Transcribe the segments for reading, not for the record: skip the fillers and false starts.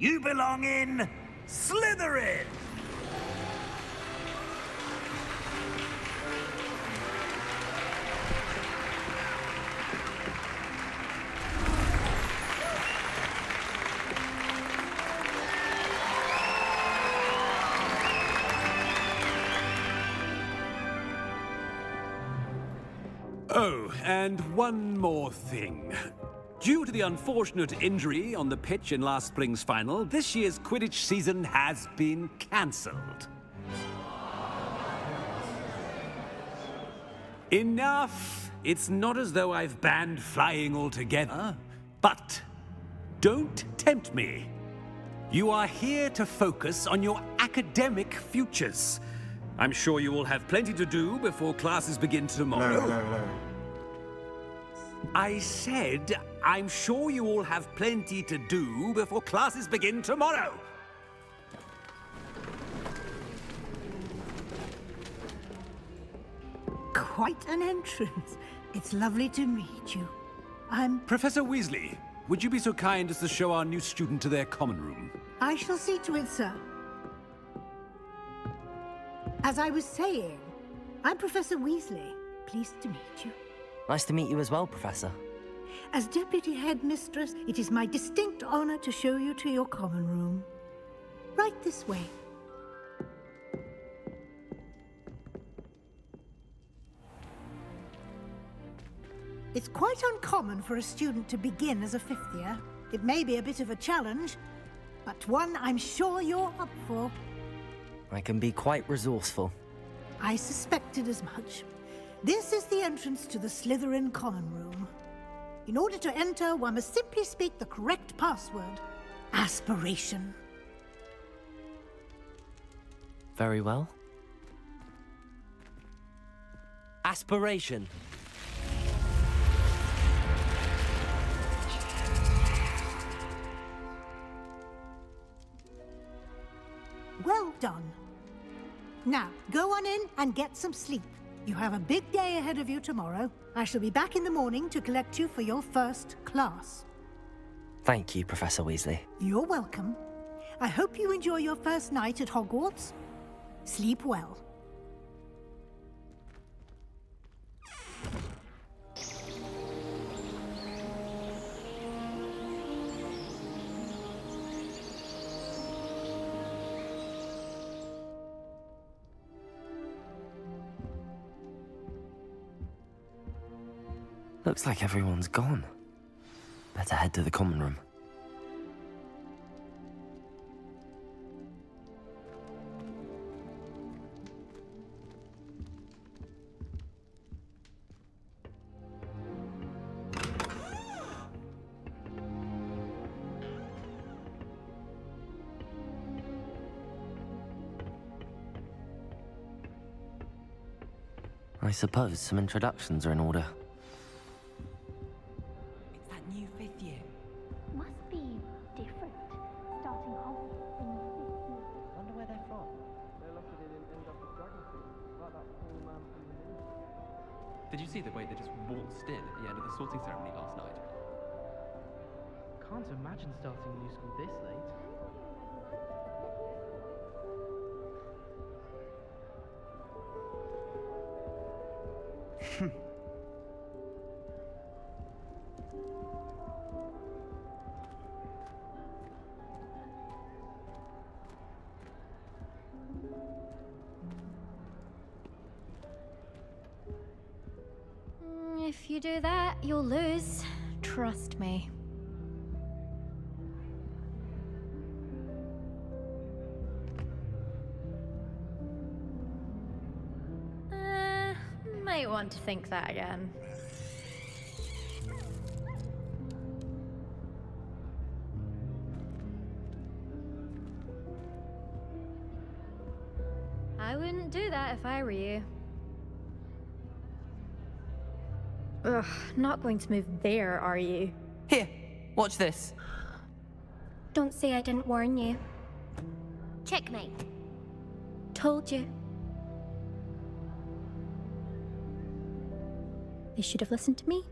You belong in Slytherin! Oh, and one more thing. Due to the unfortunate injury on the pitch in last spring's final, this year's Quidditch season has been cancelled. Enough! It's not as though I've banned flying altogether. But don't tempt me. You are here to focus on your academic futures. I'm sure you will have plenty to do before classes begin tomorrow. No. I said, I'm sure you all have plenty to do before classes begin tomorrow. Quite an entrance. It's lovely to meet you. Professor Weasley, would you be so kind as to show our new student to their common room? I shall see to it, sir. As I was saying, I'm Professor Weasley. Pleased to meet you. Nice to meet you as well, Professor. As Deputy Headmistress, it is my distinct honor to show you to your common room. Right this way. It's quite uncommon for a student to begin as a fifth year. It may be a bit of a challenge, but one I'm sure you're up for. I can be quite resourceful. I suspected as much. This is the entrance to the Slytherin common room. In order to enter, one must simply speak the correct password. Aspiration. Very well. Aspiration. Well done. Now, go on in and get some sleep. You have a big day ahead of you tomorrow. I shall be back in the morning to collect you for your first class. Thank you, Professor Weasley. You're welcome. I hope you enjoy your first night at Hogwarts. Sleep well. Looks like everyone's gone. Better head to the common room. I suppose some introductions are in order. It's that new fifth year. Must be different. Starting Hogwarts in the fifth year. Wonder where they're from. Did you see the way they just waltzed in at the end of the sorting ceremony last night? Can't imagine starting new school this late. If you do that, you'll lose. Trust me. Might want to think that again. I wouldn't do that if I were you. Ugh, not going to move there, are you? Here, watch this. Don't say I didn't warn you. Checkmate. Told you. They should have listened to me.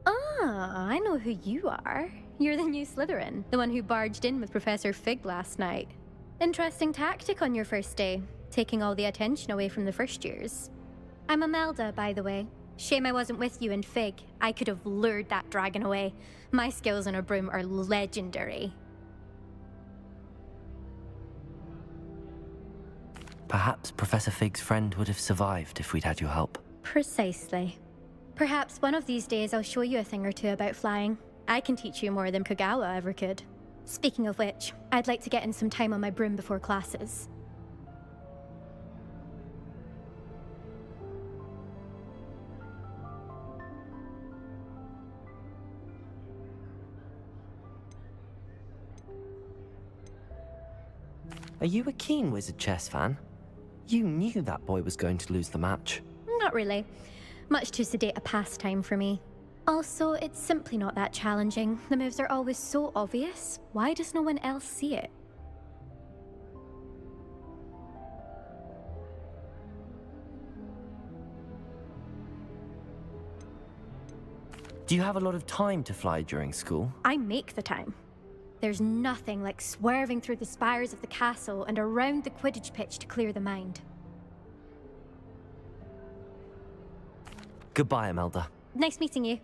Ah, I know who you are. you're the new Slytherin, the one who barged in with Professor Fig last night. Interesting tactic on your first day, taking all the attention away from the first years. I'm Imelda, by the way. Shame I wasn't with you in Fig. I could have lured that dragon away. My skills on a broom are legendary. Perhaps Professor Fig's friend would have survived if we'd had your help. Precisely. Perhaps one of these days I'll show you a thing or two about flying. I can teach you more than Kagawa ever could. Speaking of which, I'd like to get in some time on my broom before classes. Are you a keen Wizard chess fan? You knew that boy was going to lose the match. Not really. Much too sedate a pastime for me. Also, it's simply not that challenging. The moves are always so obvious. Why does no one else see it? Do you have a lot of time to fly during school? I make the time. There's nothing like swerving through the spires of the castle and around the Quidditch pitch to clear the mind. Goodbye, Imelda. Nice meeting you.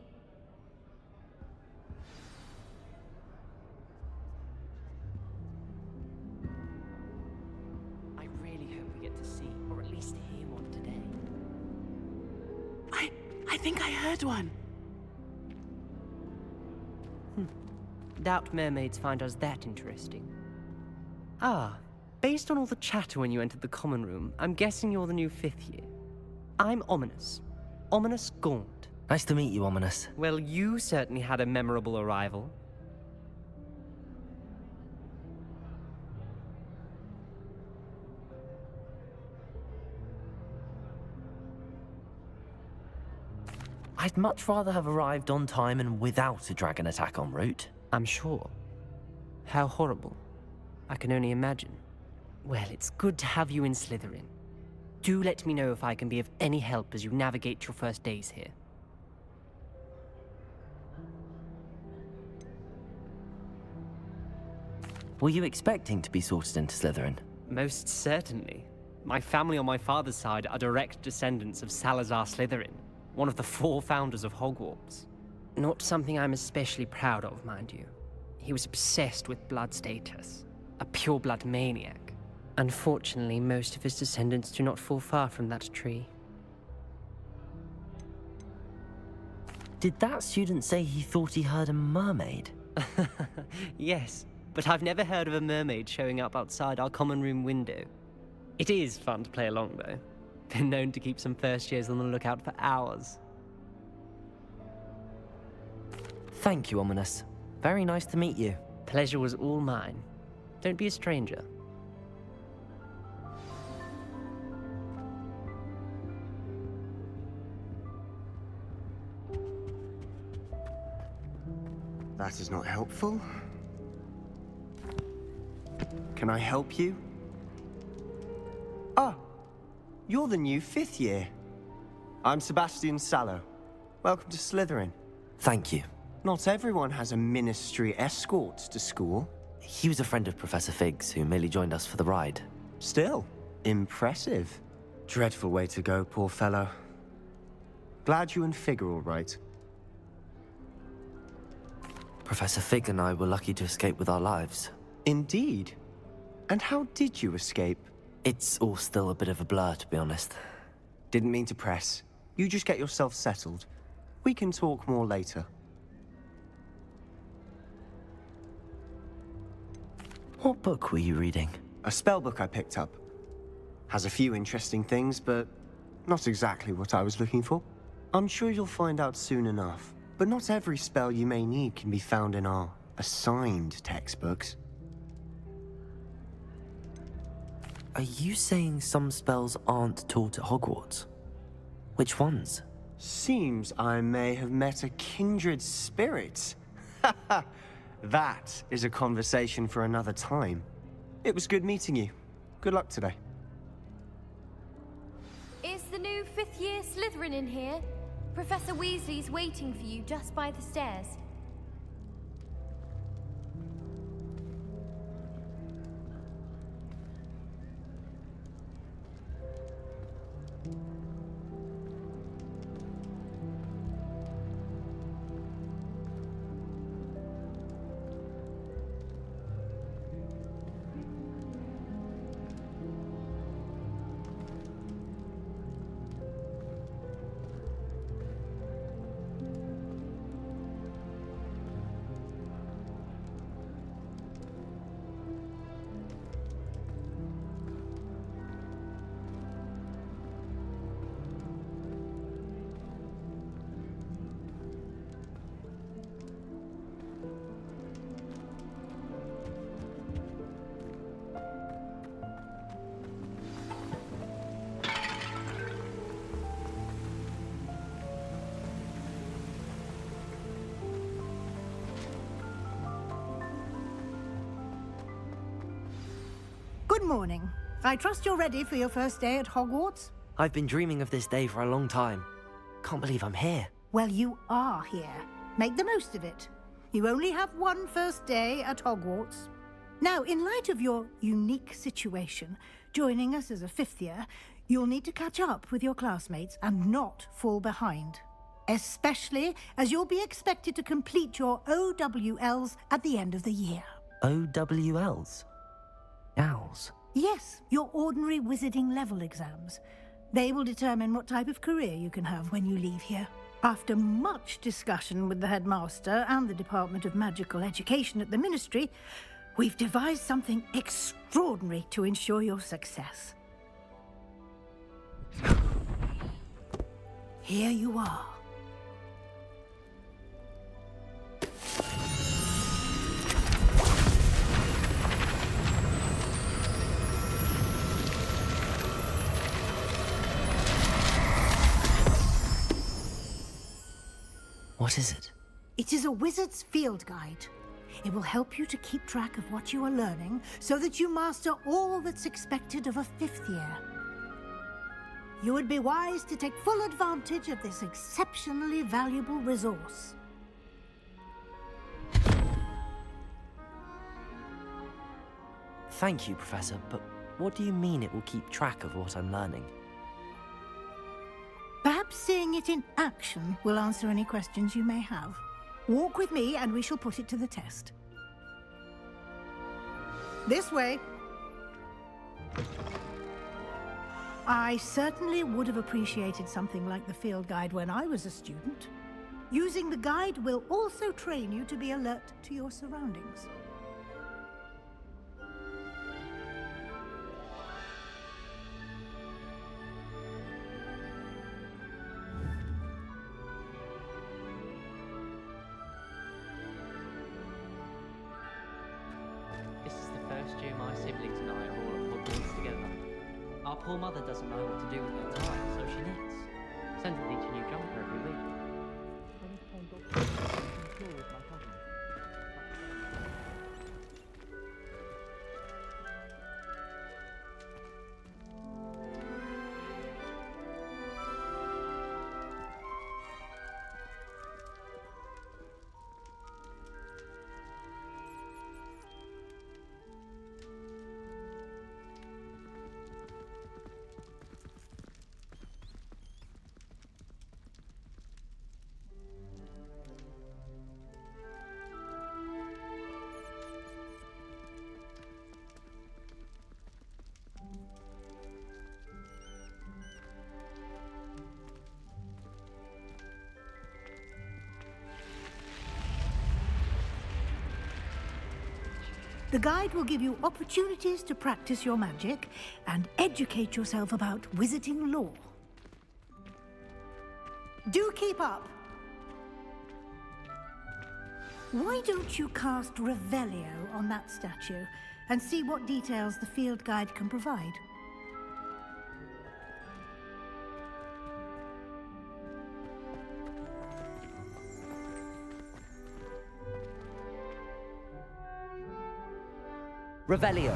I really hope we get to see, or at least hear one today. I think I heard one. Doubt mermaids find us that interesting. Ah, based on all the chatter when you entered the common room, I'm guessing you're the new 5th year. I'm Ominous. Ominous Gaunt. Nice to meet you, Ominous. Well, you certainly had a memorable arrival. I'd much rather have arrived on time and without a dragon attack en route. I'm sure. How horrible. I can only imagine. Well, it's good to have you in Slytherin. Do let me know if I can be of any help as you navigate your first days here. Were you expecting to be sorted into Slytherin? Most certainly. My family on my father's side are direct descendants of Salazar Slytherin, one of the 4 founders of Hogwarts. Not something I'm especially proud of, mind you. He was obsessed with blood status, a pure-blood maniac. Unfortunately, most of his descendants do not fall far from that tree. Did that student say he thought he heard a mermaid? Yes, but I've never heard of a mermaid showing up outside our common room window. It is fun to play along, though. Been known to keep some first years on the lookout for hours. Thank you, Ominous. Very nice to meet you. Pleasure was all mine. Don't be a stranger. That is not helpful. Can I help you? Ah, you're the new 5th year. I'm Sebastian Sallow. Welcome to Slytherin. Thank you. Not everyone has a ministry escort to school. He was a friend of Professor Fig's who merely joined us for the ride. Still, impressive. Dreadful way to go, poor fellow. Glad you and Fig are all right. Professor Fig and I were lucky to escape with our lives. Indeed. And how did you escape? It's all still a bit of a blur, to be honest. Didn't mean to press. You just get yourself settled. We can talk more later. What book were you reading? A spell book I picked up. Has a few interesting things, but not exactly what I was looking for. I'm sure you'll find out soon enough. But not every spell you may need can be found in our assigned textbooks. Are you saying some spells aren't taught at Hogwarts? Which ones? Seems I may have met a kindred spirit. That is a conversation for another time. It was good meeting you. Good luck today. Is the new 5th year Slytherin in here? Professor Weasley's waiting for you just by the stairs. morning. I trust you're ready for your first day at Hogwarts? I've been dreaming of this day for a long time. Can't believe I'm here. Well, you are here. Make the most of it. You only have one first day at Hogwarts. Now, in light of your unique situation, joining us as a fifth year, you'll need to catch up with your classmates and not fall behind. Especially as you'll be expected to complete your OWLs at the end of the year. OWLs? Owls? Yes, your ordinary wizarding level exams. They will determine what type of career you can have when you leave here. After much discussion with the headmaster and the Department of Magical Education at the Ministry, we've devised something extraordinary to ensure your success. Here you are. What is it? It is a wizard's field guide. It will help you to keep track of what you are learning so that you master all that's expected of a fifth year. You would be wise to take full advantage of this exceptionally valuable resource. Thank you, Professor, but what do you mean it will keep track of what I'm learning? Perhaps seeing it in action will answer any questions you may have. Walk with me and we shall put it to the test. This way. I certainly would have appreciated something like the field guide when I was a student. Using the guide will also train you to be alert to your surroundings. This is the first year my siblings and I are all at Hogwarts together. Our poor mother doesn't know what to do with her time, so she knits. Sends me each a new jumper every week. The guide will give you opportunities to practice your magic and educate yourself about wizarding lore. Do keep up! Why don't you cast Revelio on that statue and see what details the field guide can provide? Revelio.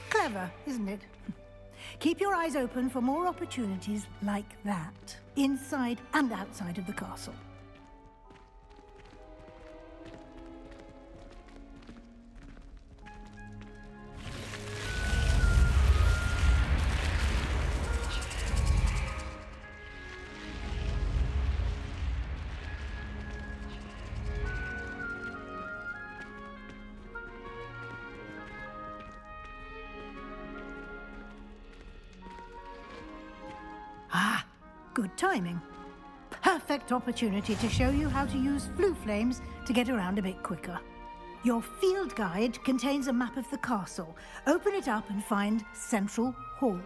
Clever, isn't it? Keep your eyes open for more opportunities like that, inside and outside of the castle. Ah, good timing. perfect opportunity to show you how to use flue flames to get around a bit quicker. Your field guide contains a map of the castle. Open it up and find Central Hall.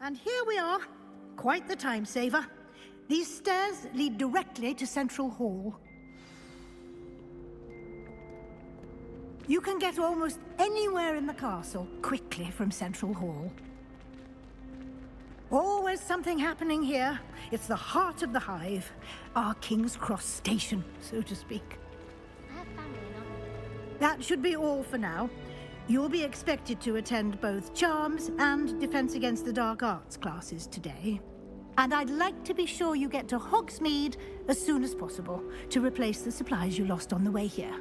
And here we are. Quite the time saver. These stairs lead directly to Central Hall. You can get almost anywhere in the castle quickly from Central Hall. Always something happening here. It's the heart of the hive. Our King's Cross station, so to speak. I have family in Oxford. That should be all for now. You'll be expected to attend both Charms and Defense Against the Dark Arts classes today. And I'd like to be sure you get to Hogsmeade as soon as possible to replace the supplies you lost on the way here.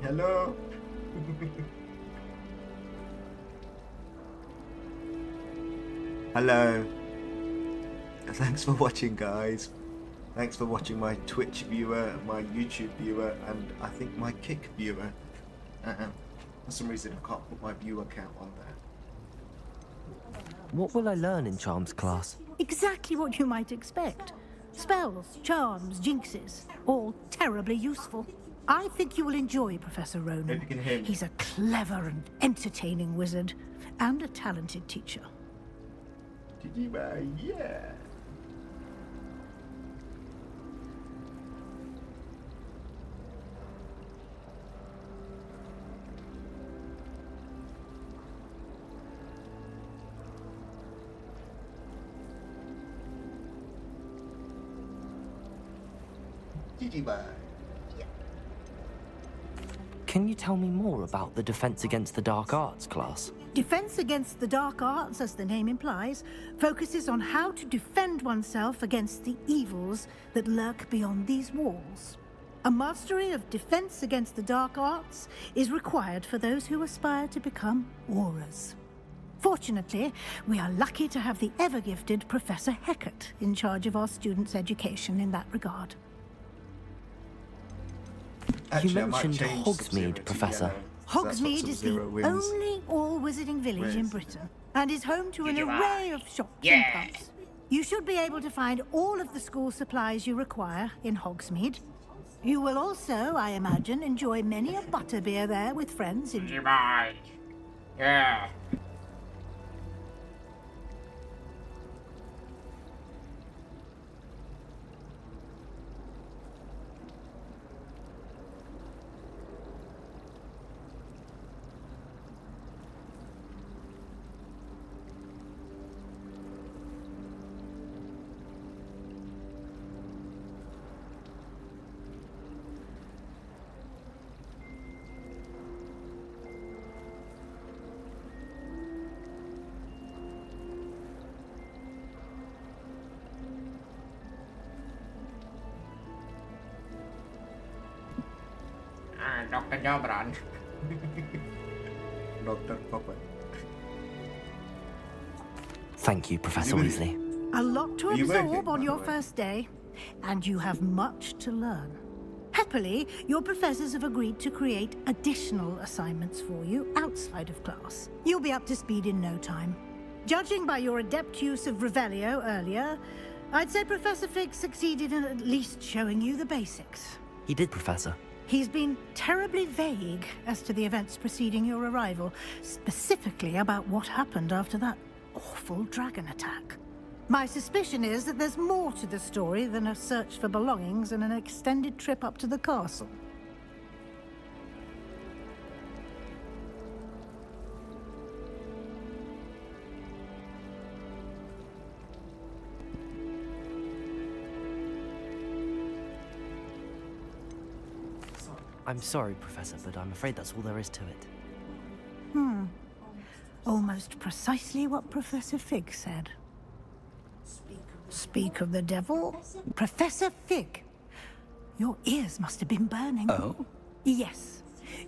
Hello. Hello. Thanks for watching, guys. Thanks for watching my Twitch viewer, my YouTube viewer, and I think my Kick viewer. For some reason, I can't put my viewer count on there. What will I learn in Charms class? Exactly what you might expect. Spells, charms, jinxes, all terribly useful. I think you will enjoy Professor Ronan. Maybe you can hear me. He's a clever and entertaining wizard, and a talented teacher. Did you, yeah. Did you, Can you tell me more about the Defense Against the Dark Arts class? Defense Against the Dark Arts, as the name implies, focuses on how to defend oneself against the evils that lurk beyond these walls. A mastery of Defense Against the Dark Arts is required for those who aspire to become Aurors. Fortunately, we are lucky to have the ever-gifted Professor Hecat in charge of our students' education in that regard. Actually, You I might mentioned change Hogsmeade, Sub-Zero to Professor. yellow, so that's what Hogsmeade is the Sub-Zero wins. only all-wizarding village in Wins. Britain, and is home to an array of shops and pubs. You should be able to find all of the school supplies you require in Hogsmeade. You will also, I imagine, enjoy many a butterbeer there with friends in... Yeah. Dr. Jobran. Dr. Popper. Thank you, Professor Weasley. A lot to Are you absorb working, by on the your way? first day, and you have much to learn. Happily, your professors have agreed to create additional assignments for you outside of class. You'll be up to speed in no time. Judging by your adept use of Revelio earlier, I'd say Professor Fig succeeded in at least showing you the basics. He did, Professor. He's been terribly vague as to the events preceding your arrival, specifically about what happened after that awful dragon attack. My suspicion is that there's more to the story than a search for belongings and an extended trip up to the castle. I'm sorry, Professor, but I'm afraid that's all there is to it. Almost precisely what Professor Fig said. Speak of the devil? Professor Fig! Your ears must have been burning. Oh? Yes.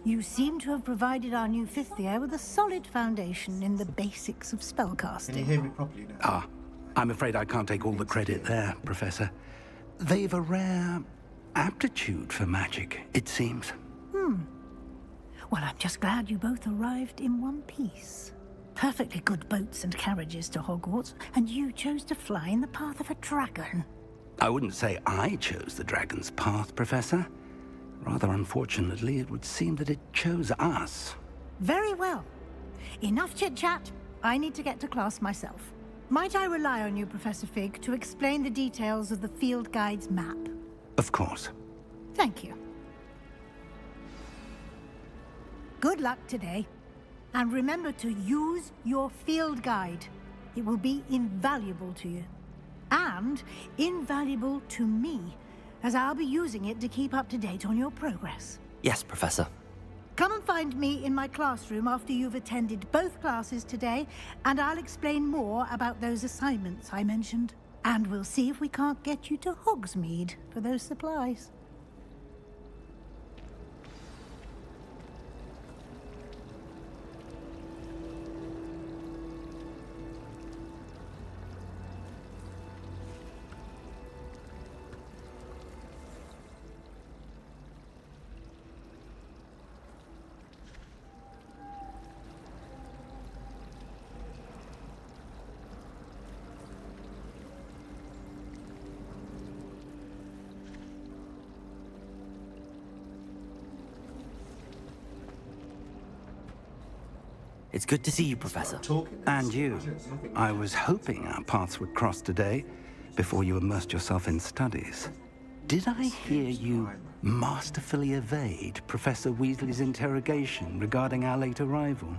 You seem to have provided our new fifth year with a solid foundation in the basics of Can you spellcasting. hear me properly now? Ah, I'm afraid I can't take all the credit there, Professor. They've a rare aptitude for magic, it seems. Well, I'm just glad you both arrived in one piece. Perfectly good boats and carriages to Hogwarts, and you chose to fly in the path of a dragon. I wouldn't say I chose the dragon's path, Professor. Rather unfortunately, it would seem that it chose us. Very well. Enough chit-chat. I need to get to class myself. Might I rely on you, Professor Fig, to explain the details of the field guide's map? Of course. Thank you. Good luck today. And remember to use your field guide. It will be invaluable to you. And invaluable to me, as I'll be using it to keep up to date on your progress. Yes, Professor. Come and find me in my classroom after you've attended both classes today, and I'll explain more about those assignments I mentioned. And we'll see if we can't get you to Hogsmeade for those supplies. It's good to see you, Professor. And you. I was hoping our paths would cross today, before you immersed yourself in studies. Did I hear you masterfully evade Professor Weasley's interrogation regarding our late arrival?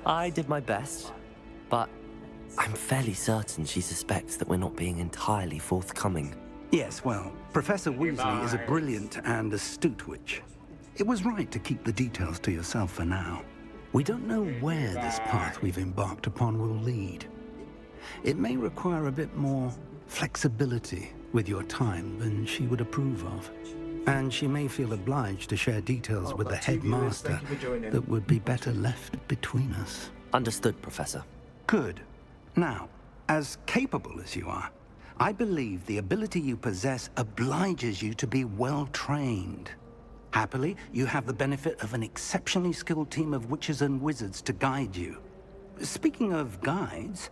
I did my best, but I'm fairly certain she suspects that we're not being entirely forthcoming. Yes, well, Professor Weasley is a brilliant and astute witch. It was right to keep the details to yourself for now. We don't know where this path we've embarked upon will lead. It may require a bit more flexibility with your time than she would approve of. And she may feel obliged to share details with the headmaster that would be better left between us. Understood, Professor. Good. Now, as capable as you are, I believe the ability you possess obliges you to be well trained. Happily, you have the benefit of an exceptionally skilled team of witches and wizards to guide you. Speaking of guides,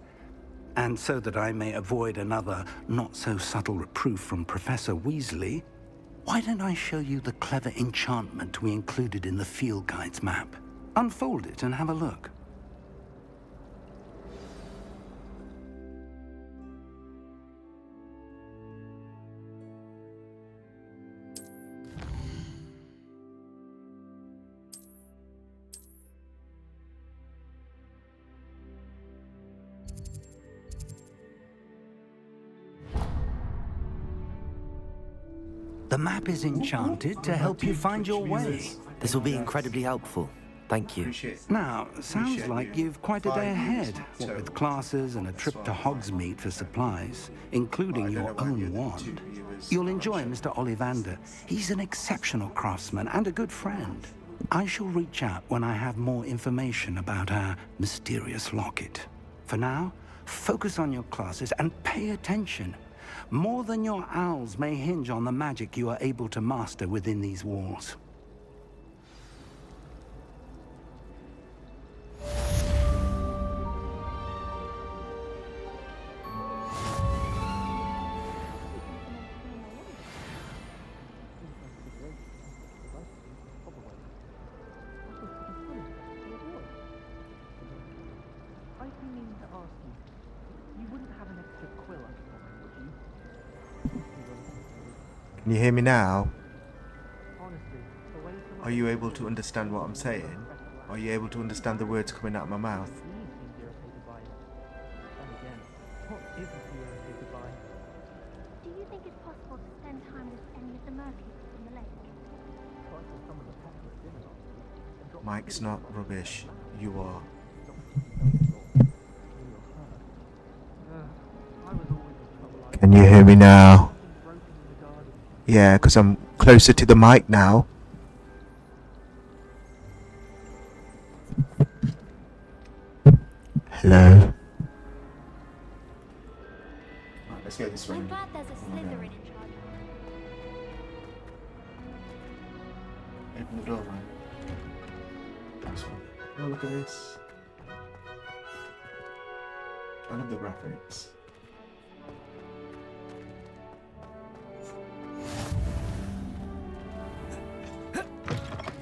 and so that I may avoid another not-so-subtle reproof from Professor Weasley, why don't I show you the clever enchantment we included in the field guide's map? Unfold it and have a look. The map is enchanted to help you find your way. This will be incredibly helpful. Thank you. Now, sounds like you've quite a day ahead, what with classes and a trip to Hogsmeade for supplies, including your own wand. You'll enjoy Mr. Ollivander. He's an exceptional craftsman and a good friend. I shall reach out when I have more information about our mysterious locket. For now, focus on your classes and pay attention. More than your owls may hinge on the magic you are able to master within these walls. Can you hear me now? Are you able to understand what I'm saying? Are you able to understand the words coming out of my mouth? Do you think it's possible to spend time with any of the mermaids on the lake? Mike's not rubbish. You are. Can you hear me now? Yeah, because I'm closer to the mic now. Hello? Right, let's go this way. I'm glad there's a Slytherin in charge. Open the door, man. This one. Oh, look at this. I love the graphics.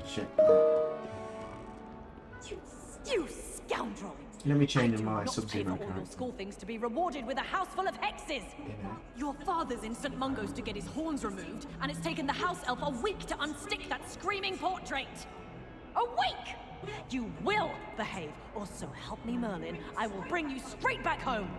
Shit. You scoundrel! Let me change my not pay Sub-Zero for all your character. school things to be rewarded with a house full of hexes. Your father's in St. Mungo's to get his horns removed, and it's taken the house elf a week to unstick that screaming portrait. A week! You will behave, or so help me Merlin, I will bring you straight back home.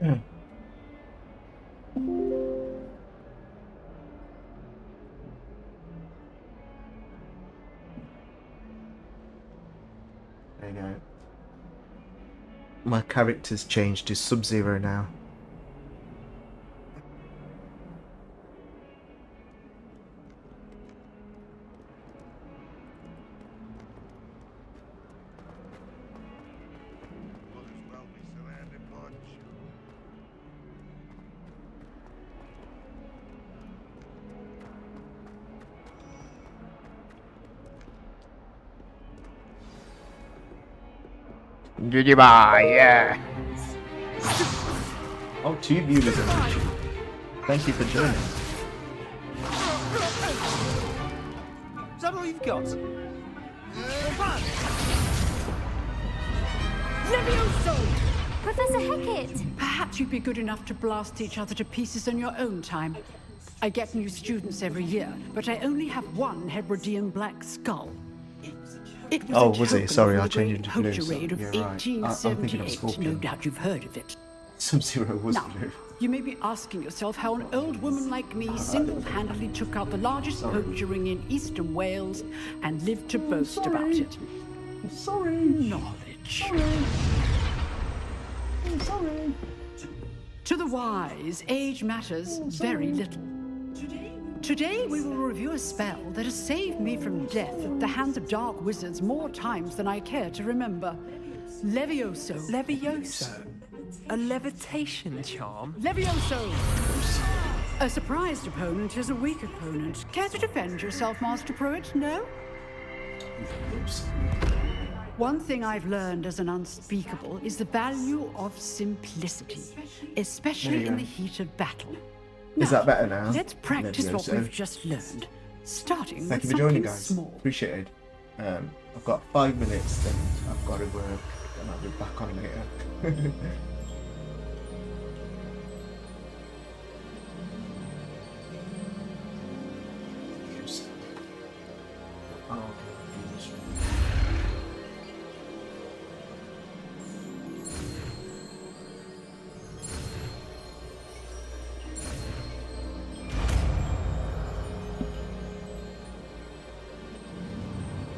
There you go. My character's changed to Sub-Zero now. Goodbye, yeah. Oh, 2 viewers are watching. Thank you for joining. Is that all you've got? Levioso! Professor Hecat! Perhaps you'd be good enough to blast each other to pieces in your own time. I get new students every year, but I only have one Hebridean black skull. It was Oh, a was it? token Sorry, for I the changed Great it to blue. Poacherade of You're right. I'm thinking of 1878. Scorpion. No doubt you've heard of it. Sub-Zero was Now, blue. you may be asking yourself how an old woman like me single-handedly took out the largest poacher ring in eastern Wales and lived to boast about it. Sorry. Knowledge. Sorry. To the wise, age matters very little. Today we will review a spell that has saved me from death at the hands of dark wizards more times than I care to remember. Levioso. Levioso? A levitation charm? Levioso! A surprised opponent is a weak opponent. Care to defend yourself, Master Pruitt? No? One thing I've learned as an unspeakable is the value of simplicity, especially in the heat of battle. Is that better now? Let's practice what we've just learned, starting Thank with you for joining, something guys. small. Appreciated. I've got 5 minutes, then I've got to work, and I'll be back on later.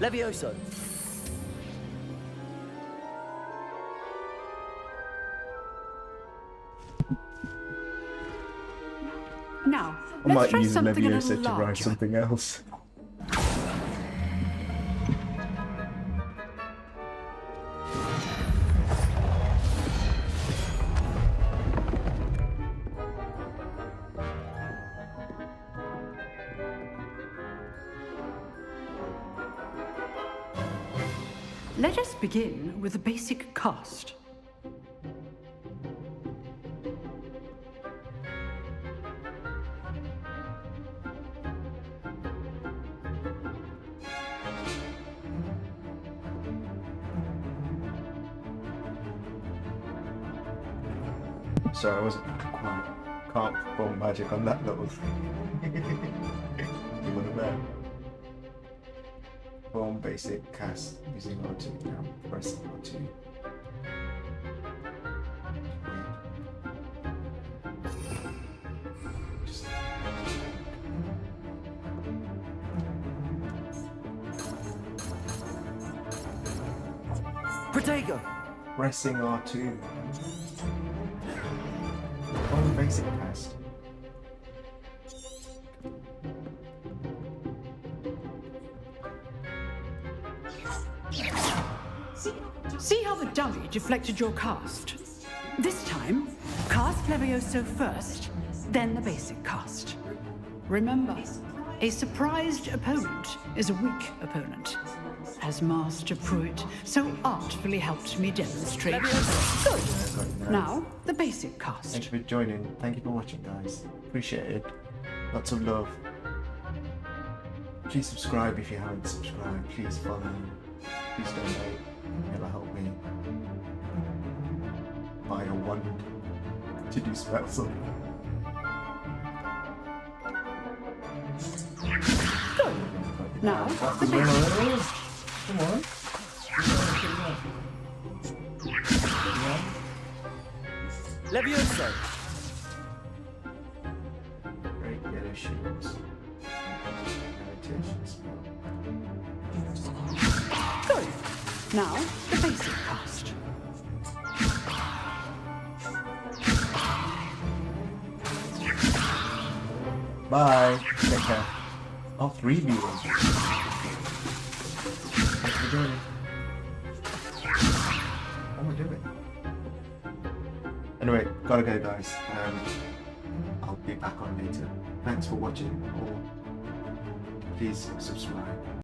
Levioso. Now, I let's might try use something a Leviosa little to write larger. something else. Let us begin with the basic cast. Sorry, I wasn't can't perform magic on that little thing. You want to bet? Perform basic cast using R2. Now press R2. Just Protego. pressing R2. Perform basic cast. See how the dummy deflected your cast? This time, cast Levioso first, then the basic cast. Remember, a surprised opponent is a weak opponent, as Master Pruitt so artfully helped me demonstrate. Good. Now, the basic cast. Thank you for joining. Thank you for watching, guys. Appreciate it. Lots of love. Please subscribe if you haven't subscribed. Please follow. Please donate. It'll help me buy a wand to do spells on. Good. Now, the basic. Come on. Levioso. Great yellow shields. Meditation spell. Good. Now, the basic cast. Bye. Take care. All 3 viewers. Thanks for joining. What am I doing? Anyway, gotta go, guys. I'll be back on later. Thanks for watching, or please subscribe.